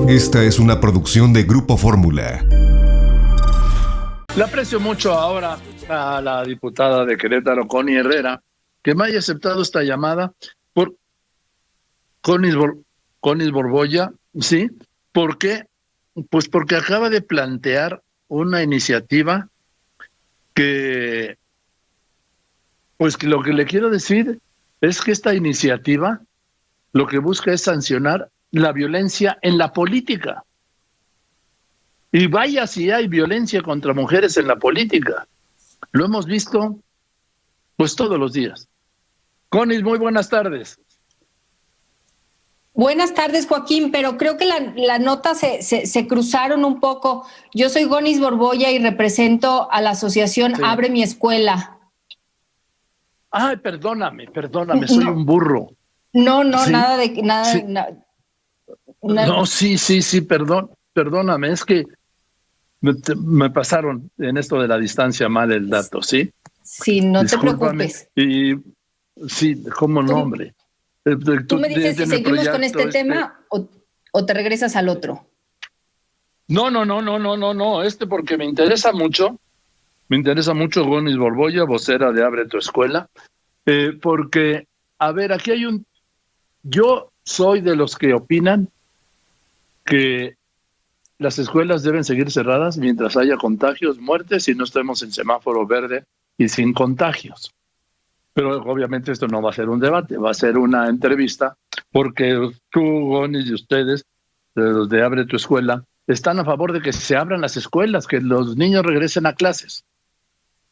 Esta es una producción de Grupo Fórmula. Le aprecio mucho ahora a la diputada de Querétaro, Connie Herrera, que me haya aceptado esta llamada por Connie Borbolla, ¿sí? ¿Por qué? Pues porque acaba de plantear una iniciativa que, pues que lo que le quiero decir es que esta iniciativa lo que busca es sancionar la violencia en la política. Y vaya si hay violencia contra mujeres en la política. Lo hemos visto pues todos los días. Connie, muy buenas tardes. Buenas tardes, Joaquín, pero creo que la nota se cruzaron un poco. Yo soy Gonis Borbolla y represento a la asociación sí. Abre mi escuela. Ay, perdóname, soy un burro. No, ¿sí? No, sí, perdóname, es que me pasaron en esto de la distancia mal el dato, ¿sí? Sí, no Discúlpame. Te preocupes. Y sí, como nombre. Tú me dices si seguimos con este tema o te regresas al otro. No, porque me interesa mucho, Gonis Borbolla, vocera de Abre tu Escuela, porque, a ver, aquí hay yo soy de los que opinan que las escuelas deben seguir cerradas mientras haya contagios, muertes y no estemos en semáforo verde y sin contagios. Pero obviamente esto no va a ser un debate, va a ser una entrevista, porque tú, Gonis, y ustedes, los de Abre tu Escuela, están a favor de que se abran las escuelas, que los niños regresen a clases.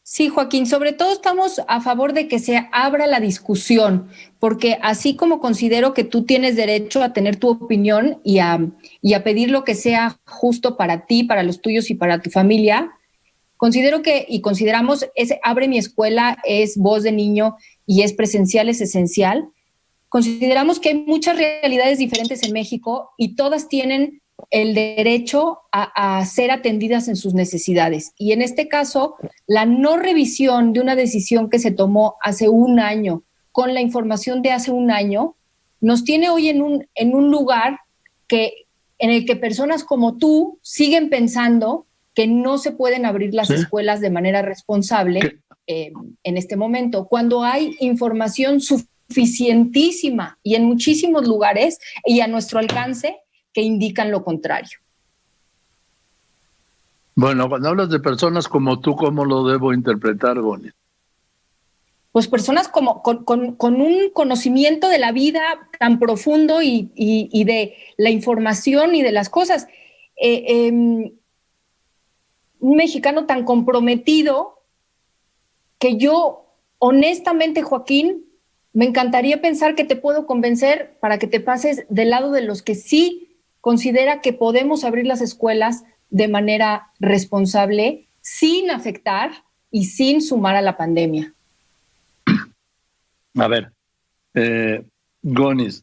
Sí, Joaquín, sobre todo estamos a favor de que se abra la discusión, porque así como considero que tú tienes derecho a tener tu opinión y a pedir lo que sea justo para ti, para los tuyos y para tu familia, consideramos Abre mi Escuela es voz de niño y es presencial, es esencial. Consideramos que hay muchas realidades diferentes en México y todas tienen el derecho a ser atendidas en sus necesidades. Y en este caso, la no revisión de una decisión que se tomó hace un año, con la información de hace un año, nos tiene hoy en un lugar en el que personas como tú siguen pensando que no se pueden abrir las escuelas de manera responsable en este momento, cuando hay información suficientísima y en muchísimos lugares y a nuestro alcance que indican lo contrario. Bueno, cuando hablas de personas como tú, ¿cómo lo debo interpretar, Gonis? Pues personas con un conocimiento de la vida tan profundo y de la información y de las cosas. Un mexicano tan comprometido que yo, honestamente, Joaquín, me encantaría pensar que te puedo convencer para que te pases del lado de los que sí considera que podemos abrir las escuelas de manera responsable, sin afectar y sin sumar a la pandemia. A ver, Gonis,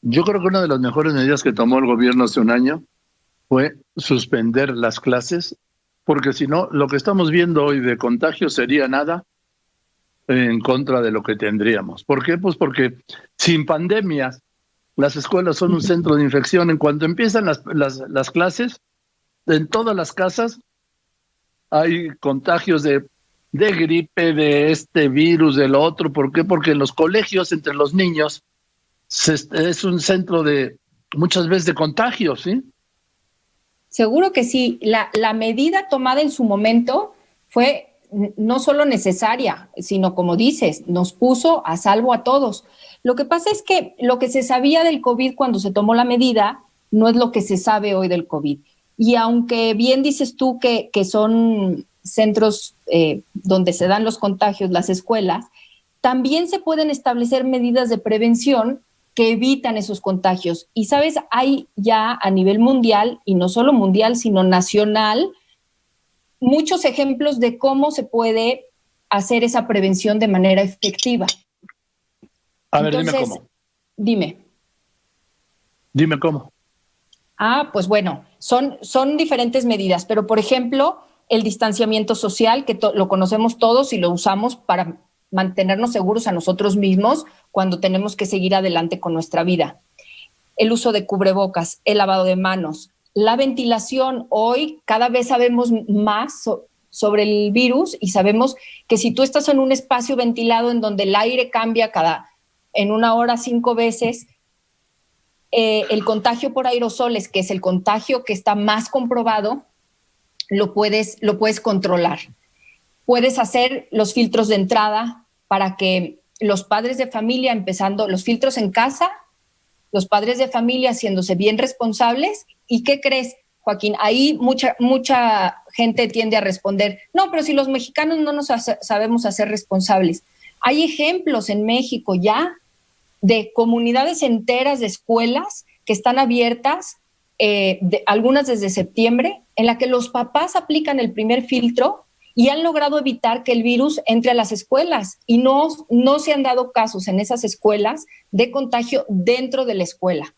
yo creo que una de las mejores medidas que tomó el gobierno hace un año fue suspender las clases, porque si no, lo que estamos viendo hoy de contagio sería nada en contra de lo que tendríamos. ¿Por qué? Pues porque sin pandemias, las escuelas son un centro de infección. En cuanto empiezan las clases, en todas las casas hay contagios de gripe, de este virus, del otro. ¿Por qué? Porque en los colegios, entre los niños, es un centro de muchas veces de contagios, ¿sí? Seguro que sí. La medida tomada en su momento fue no solo necesaria, sino, como dices, nos puso a salvo a todos. Lo que pasa es que lo que se sabía del COVID cuando se tomó la medida no es lo que se sabe hoy del COVID. Y aunque bien dices tú que son centros donde se dan los contagios, las escuelas, también se pueden establecer medidas de prevención que evitan esos contagios. Y, ¿sabes? Hay ya a nivel mundial, y no solo mundial, sino nacional, muchos ejemplos de cómo se puede hacer esa prevención de manera efectiva. A ver, entonces, dime cómo. Dime cómo. Pues bueno, son diferentes medidas, pero por ejemplo, el distanciamiento social, que lo conocemos todos y lo usamos para mantenernos seguros a nosotros mismos cuando tenemos que seguir adelante con nuestra vida. el uso de cubrebocas, el lavado de manos, la ventilación. Hoy cada vez sabemos más sobre el virus y sabemos que si tú estás en un espacio ventilado en donde el aire cambia en una hora 5 veces, el contagio por aerosoles, que es el contagio que está más comprobado, lo puedes controlar. Puedes hacer los filtros de entrada para que los padres de familia, empezando los filtros en casa, los padres de familia haciéndose bien responsables. ¿Y qué crees, Joaquín? Ahí mucha gente tiende a responder, no, pero si los mexicanos no nos sabemos hacer responsables. Hay ejemplos en México ya de comunidades enteras de escuelas que están abiertas, algunas desde septiembre, en la que los papás aplican el primer filtro y han logrado evitar que el virus entre a las escuelas, y no se han dado casos en esas escuelas de contagio dentro de la escuela,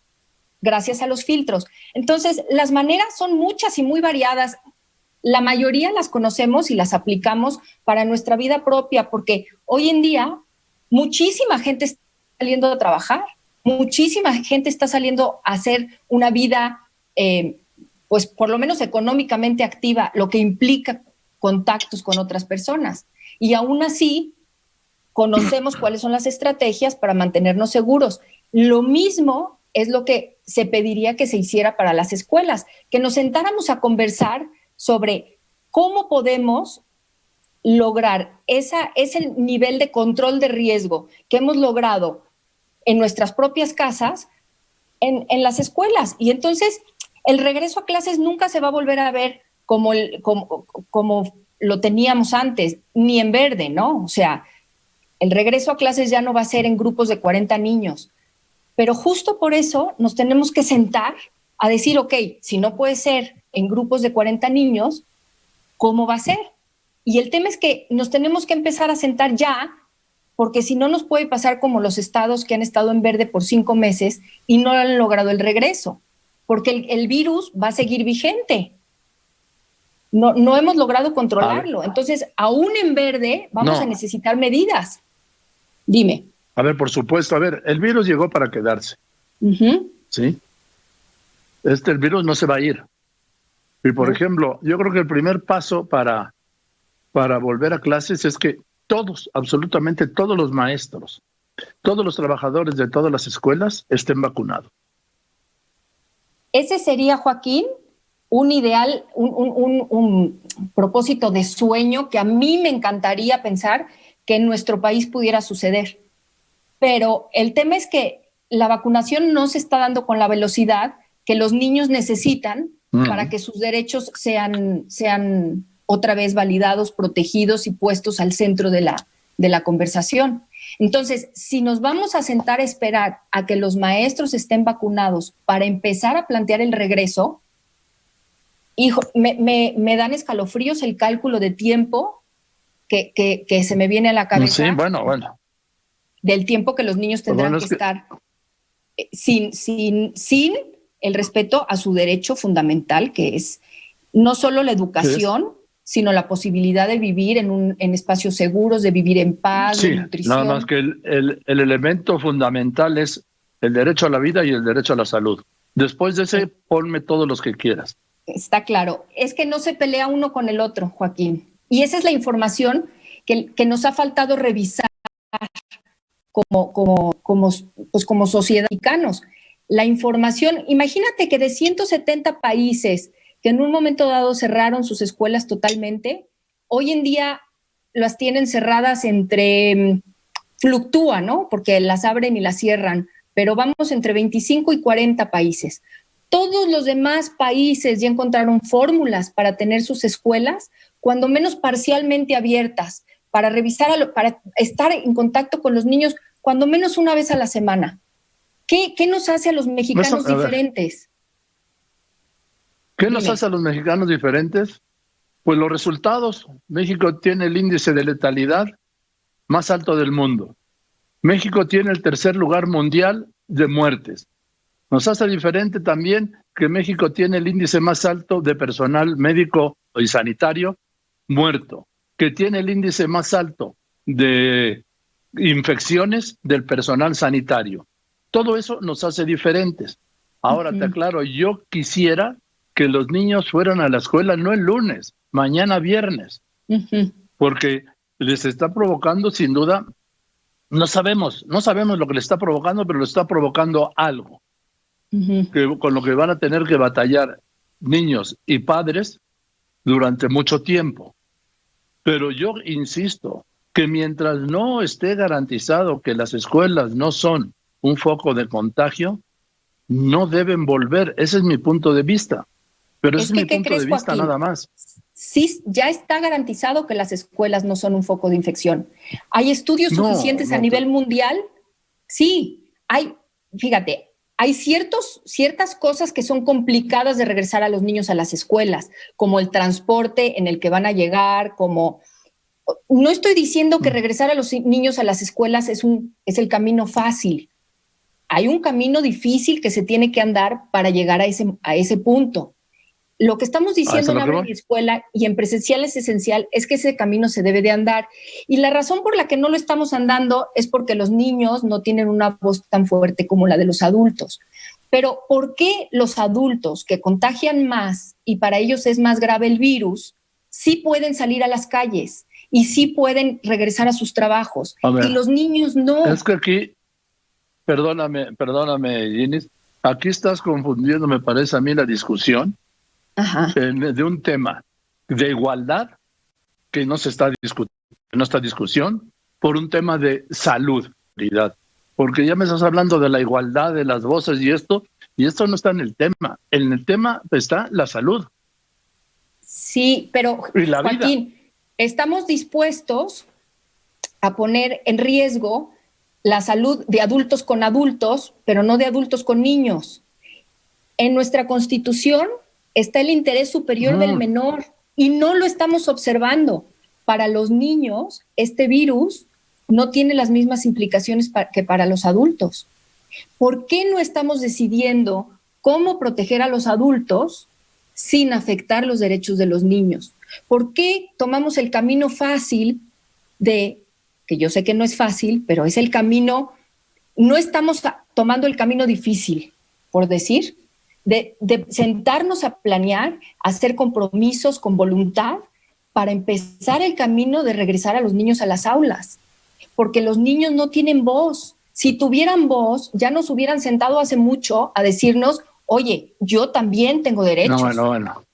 gracias a los filtros. Entonces, las maneras son muchas y muy variadas. La mayoría las conocemos y las aplicamos para nuestra vida propia, porque hoy en día muchísima gente está saliendo a trabajar, muchísima gente está saliendo a hacer una vida, pues por lo menos económicamente activa, lo que implica contactos con otras personas. Y aún así, conocemos cuáles son las estrategias para mantenernos seguros. Lo mismo es lo que se pediría que se hiciera para las escuelas, que nos sentáramos a conversar sobre cómo podemos lograr ese nivel de control de riesgo que hemos logrado en nuestras propias casas, en las escuelas. Y entonces el regreso a clases nunca se va a volver a ver como lo teníamos antes, ni en verde, ¿no? O sea, el regreso a clases ya no va a ser en grupos de 40 niños. Pero justo por eso nos tenemos que sentar a decir, ok, si no puede ser en grupos de 40 niños, ¿cómo va a ser? Y el tema es que nos tenemos que empezar a sentar ya, porque si no nos puede pasar como los estados que han estado en verde por 5 meses y no han logrado el regreso, porque el virus va a seguir vigente. No hemos logrado controlarlo. Entonces, aún en verde vamos a necesitar medidas. Dime. A ver, por supuesto. A ver, el virus llegó para quedarse. Uh-huh. ¿Sí? El virus no se va a ir. Y, por ejemplo, yo creo que el primer paso para volver a clases es que todos, absolutamente todos los maestros, todos los trabajadores de todas las escuelas estén vacunados. Ese sería, Joaquín, un ideal, un propósito de sueño que a mí me encantaría pensar que en nuestro país pudiera suceder. Pero el tema es que la vacunación no se está dando con la velocidad que los niños necesitan para que sus derechos sean otra vez validados, protegidos y puestos al centro de la conversación. Entonces, si nos vamos a sentar a esperar a que los maestros estén vacunados para empezar a plantear el regreso, hijo, me dan escalofríos el cálculo de tiempo que se me viene a la cabeza. Sí, bueno. Del tiempo que los niños tendrán que estar sin el respeto a su derecho fundamental, que es no solo la educación, sino la posibilidad de vivir en espacios seguros, de vivir en paz, de nutrición. Nada más que el elemento fundamental es el derecho a la vida y el derecho a la salud. Después de ese, ponme todos los que quieras. Está claro. Es que no se pelea uno con el otro, Joaquín. Y esa es la información que nos ha faltado revisar como sociedad mexicanos. La información, imagínate que de 170 países que en un momento dado cerraron sus escuelas totalmente, hoy en día las tienen cerradas fluctúa, ¿no? Porque las abren y las cierran, pero vamos entre 25 y 40 países. Todos los demás países ya encontraron fórmulas para tener sus escuelas, cuando menos parcialmente abiertas, para revisar, para estar en contacto con los niños, cuando menos una vez a la semana. ¿Qué nos hace a los mexicanos diferentes? ¿Qué nos hace a los mexicanos diferentes? Pues los resultados. México tiene el índice de letalidad más alto del mundo. México tiene el 3er lugar mundial de muertes. Nos hace diferente también que México tiene el índice más alto de personal médico y sanitario muerto, que tiene el índice más alto de infecciones del personal sanitario. Todo eso nos hace diferentes. Ahora te aclaro, yo quisiera que los niños fueran a la escuela no el lunes, mañana viernes, porque les está provocando sin duda, no sabemos lo que les está provocando, pero les está provocando algo, con lo que van a tener que batallar niños y padres durante mucho tiempo. Pero yo insisto que mientras no esté garantizado que las escuelas no son un foco de contagio, no deben volver. Ese es mi punto de vista. Pero ese es mi punto de vista, Joaquín? Nada más. Sí, ya está garantizado que las escuelas no son un foco de infección. ¿Hay estudios suficientes a nivel mundial? Sí, fíjate, hay ciertas cosas que son complicadas de regresar a los niños a las escuelas, como el transporte en el que van a llegar, no estoy diciendo que regresar a los niños a las escuelas es el camino fácil. Hay un camino difícil que se tiene que andar para llegar a ese punto. Lo que estamos diciendo en Abre mi Escuela y en Presencial es Esencial es que ese camino se debe de andar. Y la razón por la que no lo estamos andando es porque los niños no tienen una voz tan fuerte como la de los adultos. Pero ¿por qué los adultos que contagian más y para ellos es más grave el virus, sí pueden salir a las calles y sí pueden regresar a sus trabajos? Y los niños no. Es que aquí, perdóname, Ginis, aquí estás confundiendo, me parece a mí, la discusión de un tema de igualdad que no se está discutiendo, no está discusión, por un tema de salud, porque ya me estás hablando de la igualdad de las voces y esto no está en el tema. En el tema está la salud. Sí, pero Joaquín, estamos dispuestos a poner en riesgo la salud de adultos con adultos, pero no de adultos con niños. En nuestra Constitución está el interés superior del menor y no lo estamos observando. Para los niños, este virus no tiene las mismas implicaciones que para los adultos. ¿Por qué no estamos decidiendo cómo proteger a los adultos sin afectar los derechos de los niños? ¿Por qué tomamos el camino fácil que yo sé que no es fácil, pero es el camino, no estamos tomando el camino difícil, por decir, de sentarnos a planear, hacer compromisos con voluntad para empezar el camino de regresar a los niños a las aulas? Porque los niños no tienen voz. Si tuvieran voz, ya nos hubieran sentado hace mucho a decirnos, oye, yo también tengo derechos. Bueno.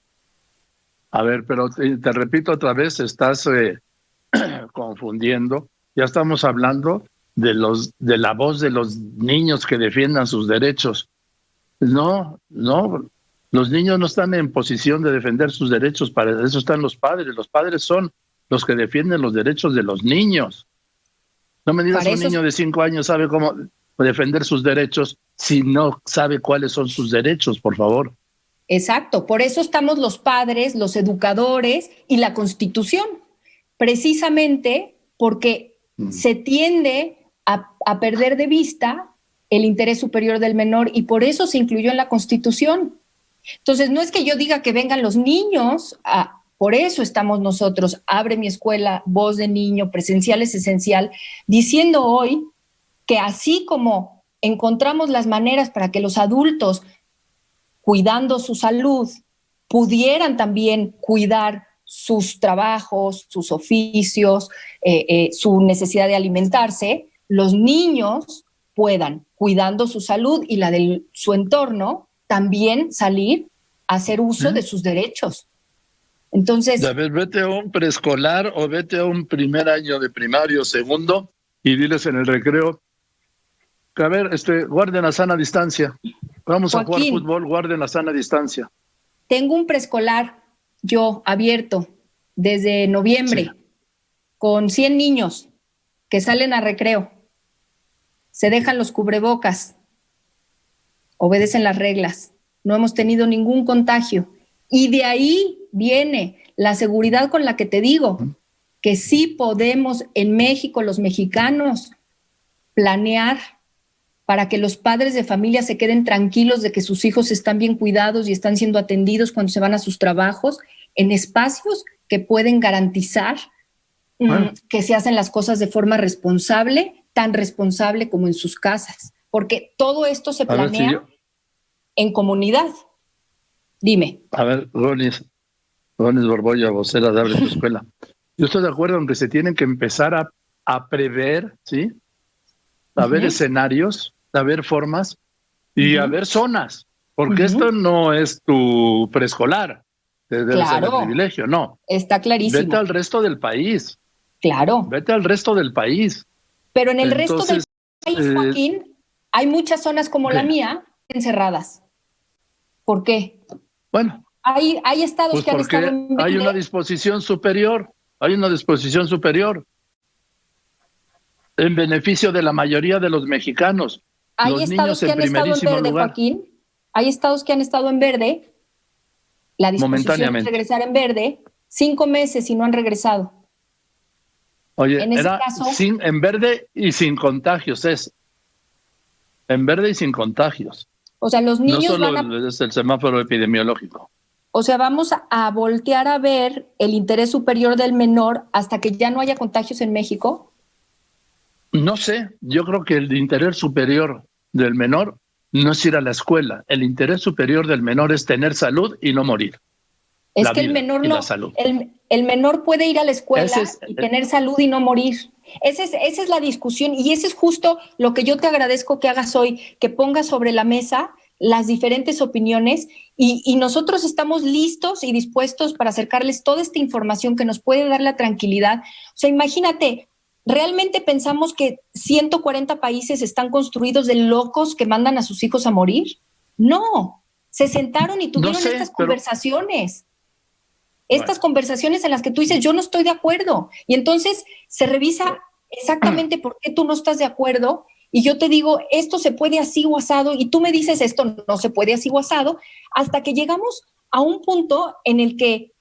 A ver, pero te repito otra vez, estás confundiendo. Ya estamos hablando de la voz de los niños que defiendan sus derechos. No, los niños no están en posición de defender sus derechos, para eso están los padres. Los padres son los que defienden los derechos de los niños. No me digas que un niño de 5 años sabe cómo defender sus derechos si no sabe cuáles son sus derechos, por favor. Exacto, por eso estamos los padres, los educadores y la Constitución, precisamente porque se tiende a perder de vista el interés superior del menor y por eso se incluyó en la Constitución. Entonces, no es que yo diga que vengan los niños, por eso estamos nosotros, Abre mi Escuela, Voz de Niño, Presencial es Esencial, diciendo hoy que así como encontramos las maneras para que los adultos, cuidando su salud, pudieran también cuidar sus trabajos, sus oficios, su necesidad de alimentarse, los niños puedan, cuidando su salud y la de su entorno, también salir a hacer uso de sus derechos. Entonces, a ver, vete a un preescolar o vete a un primer año de primario, segundo, y diles en el recreo, a ver, guarden la sana distancia. Vamos, Joaquín, a jugar fútbol, guarden la sana distancia. Tengo un preescolar, yo, abierto, desde noviembre, con 100 niños que salen a recreo. Se dejan los cubrebocas, obedecen las reglas, no hemos tenido ningún contagio. Y de ahí viene la seguridad con la que te digo que sí podemos en México, los mexicanos, planear para que los padres de familia se queden tranquilos de que sus hijos están bien cuidados y están siendo atendidos cuando se van a sus trabajos en espacios que pueden garantizar que se hacen las cosas de forma responsable, tan responsable como en sus casas. Porque todo esto se planea en comunidad. Dime. A ver, Ronis Borbolla, vocera de Abre tu Escuela. Yo estoy de acuerdo en que se tienen que empezar a prever, ¿sí? A ver escenarios, a ver formas y a ver zonas, porque esto no es tu preescolar, debe ser de privilegio, no. Está clarísimo. Vete al resto del país. Claro. Vete al resto del país. Pero en el resto del país, Joaquín, hay muchas zonas como la mía encerradas. ¿Por qué? Bueno. Hay estados que han estado en verde. Hay una disposición superior. Hay una disposición superior en beneficio de la mayoría de los mexicanos. Hay estados que han estado en verde, Joaquín. Hay estados que han estado en verde. La disposición es regresar en verde. 5 meses y no han regresado. Oye, en ese caso, en verde y sin contagios en verde y sin contagios. O sea, los niños no solo es el semáforo epidemiológico. O sea, vamos a voltear a ver el interés superior del menor hasta que ya no haya contagios en México. No sé, yo creo que el interés superior del menor no es ir a la escuela. El interés superior del menor es tener salud y no morir. Es que el menor puede ir a la escuela y tener salud y no morir. Esa es la discusión y ese es justo lo que yo te agradezco que hagas hoy, que pongas sobre la mesa las diferentes opiniones y nosotros estamos listos y dispuestos para acercarles toda esta información que nos puede dar la tranquilidad. O sea, imagínate, ¿realmente pensamos que 140 países están construidos de locos que mandan a sus hijos a morir? No, se sentaron y tuvieron estas conversaciones. Estas conversaciones en las que tú dices, yo no estoy de acuerdo. Y entonces se revisa exactamente por qué tú no estás de acuerdo. Y yo te digo, esto se puede así o asado. Y tú me dices, esto no se puede así o asado. Hasta que llegamos a un punto en el que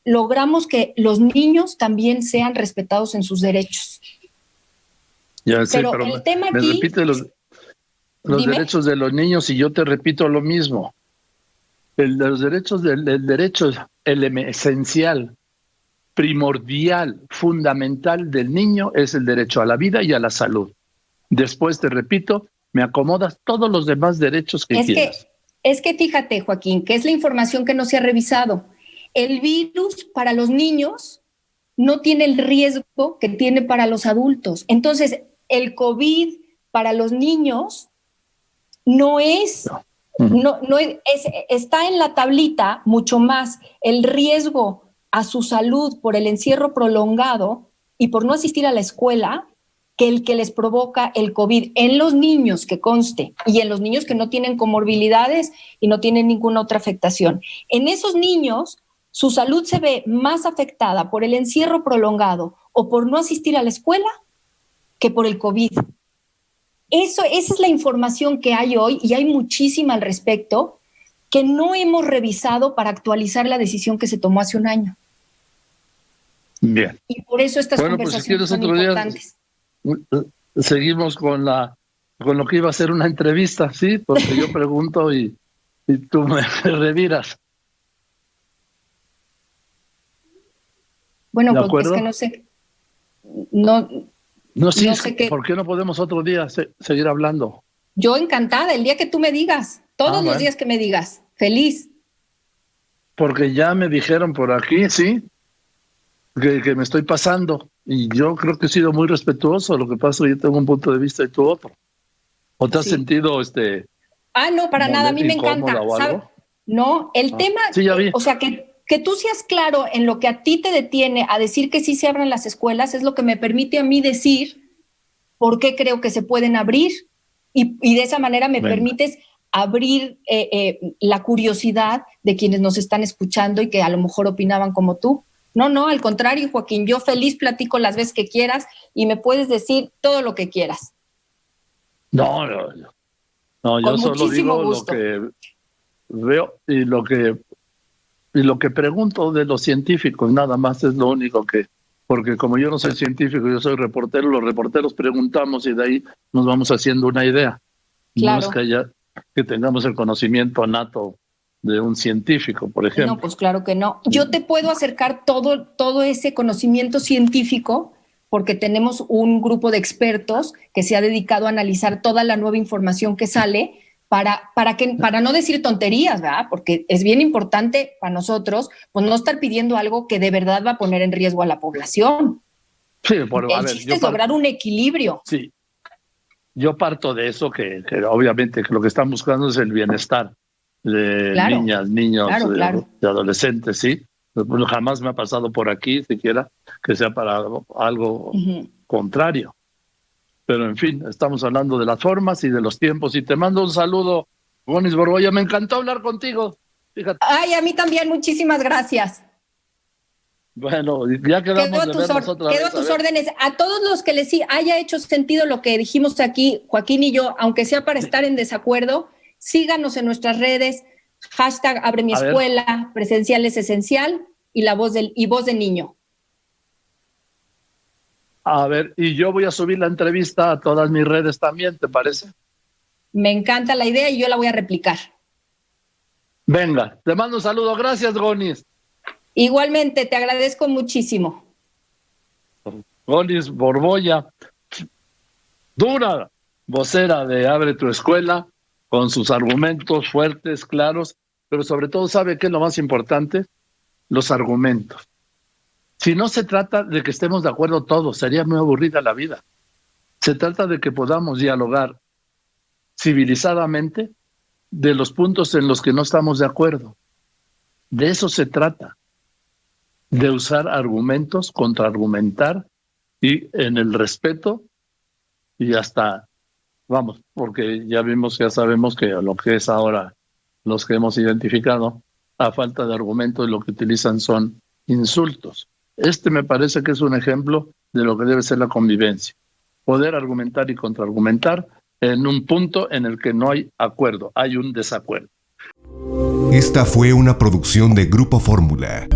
logramos que los niños también sean respetados en sus derechos. Ya sé, pero el tema me aquí, repite los derechos de los niños y yo te repito lo mismo. El derecho esencial, primordial, fundamental del niño es el derecho a la vida y a la salud. Después, te repito, me acomodas todos los demás derechos que quieras. Es que fíjate, Joaquín, que es la información que no se ha revisado. El virus para los niños no tiene el riesgo que tiene para los adultos. Entonces, el COVID para los niños no es... está en la tablita mucho más el riesgo a su salud por el encierro prolongado y por no asistir a la escuela que el que les provoca el COVID en los niños, que conste, y en los niños que no tienen comorbilidades y no tienen ninguna otra afectación. En esos niños, su salud se ve más afectada por el encierro prolongado o por no asistir a la escuela que por el COVID. Esa es la información que hay hoy y hay muchísima al respecto que no hemos revisado para actualizar la decisión que se tomó hace un año. Bien. Y por eso estas conversaciones son importantes. Seguimos con lo que iba a ser una entrevista, ¿sí? Porque yo pregunto y tú me reviras. Bueno, pues es que no sé. No, sí, ¿por qué no podemos otro día seguir hablando? Yo encantada, el día que tú me digas, todos los días que me digas, feliz. Porque ya me dijeron por aquí, sí, que me estoy pasando, y yo creo que he sido muy respetuoso. Lo que pasa es que yo tengo un punto de vista y tú otro. ¿O te has sentido no, para nada, a mí me encanta. No, el tema, sí, ya vi. O sea, que tú seas claro en lo que a ti te detiene a decir que sí se abran las escuelas es lo que me permite a mí decir por qué creo que se pueden abrir y de esa manera me permites abrir la curiosidad de quienes nos están escuchando y que a lo mejor opinaban como tú. No, al contrario, Joaquín, yo feliz platico las veces que quieras y me puedes decir todo lo que quieras. No, yo solo digo gusto. Lo que veo y lo que pregunto de los científicos, nada más es lo único porque como yo no soy científico, yo soy reportero, los reporteros preguntamos y de ahí nos vamos haciendo una idea. Claro. No es que tengamos el conocimiento nato de un científico, por ejemplo. No, pues claro que no. Yo te puedo acercar todo ese conocimiento científico porque tenemos un grupo de expertos que se ha dedicado a analizar toda la nueva información que sale para no decir tonterías, ¿verdad? Porque es bien importante para nosotros, pues no estar pidiendo algo que de verdad va a poner en riesgo a la población. Sí, El chiste es lograr un equilibrio. Sí, yo parto de eso, que obviamente que lo que están buscando es el bienestar de niñas, niños, de adolescentes, ¿sí? Pues jamás me ha pasado por aquí, siquiera, que sea para algo contrario. Pero, en fin, estamos hablando de las formas y de los tiempos. Y te mando un saludo, Gonis Borboya. Me encantó hablar contigo. Fíjate. Ay, a mí también, muchísimas gracias. Bueno, ya quedamos de vernos otra vez. Quedo a tus órdenes. A todos los que les haya hecho sentido lo que dijimos aquí, Joaquín y yo, aunque sea para estar en desacuerdo, síganos en nuestras redes, #AbreMiEscuela, Presencial es Esencial y Voz de Niño. A ver, y yo voy a subir la entrevista a todas mis redes también, ¿te parece? Me encanta la idea y yo la voy a replicar. Venga, te mando un saludo. Gracias, Gonis. Igualmente, te agradezco muchísimo. Gonis Borboya, dura vocera de Abre tu Escuela, con sus argumentos fuertes, claros, pero sobre todo, ¿sabe qué es lo más importante? Los argumentos. Si no se trata de que estemos de acuerdo todos, sería muy aburrida la vida. Se trata de que podamos dialogar civilizadamente de los puntos en los que no estamos de acuerdo. De eso se trata, de usar argumentos, contraargumentar y en el respeto y hasta, vamos, porque ya sabemos que lo que es ahora, los que hemos identificado, a falta de argumentos lo que utilizan son insultos. Me parece que es un ejemplo de lo que debe ser la convivencia. Poder argumentar y contraargumentar en un punto en el que no hay acuerdo, hay un desacuerdo. Esta fue una producción de Grupo Fórmula.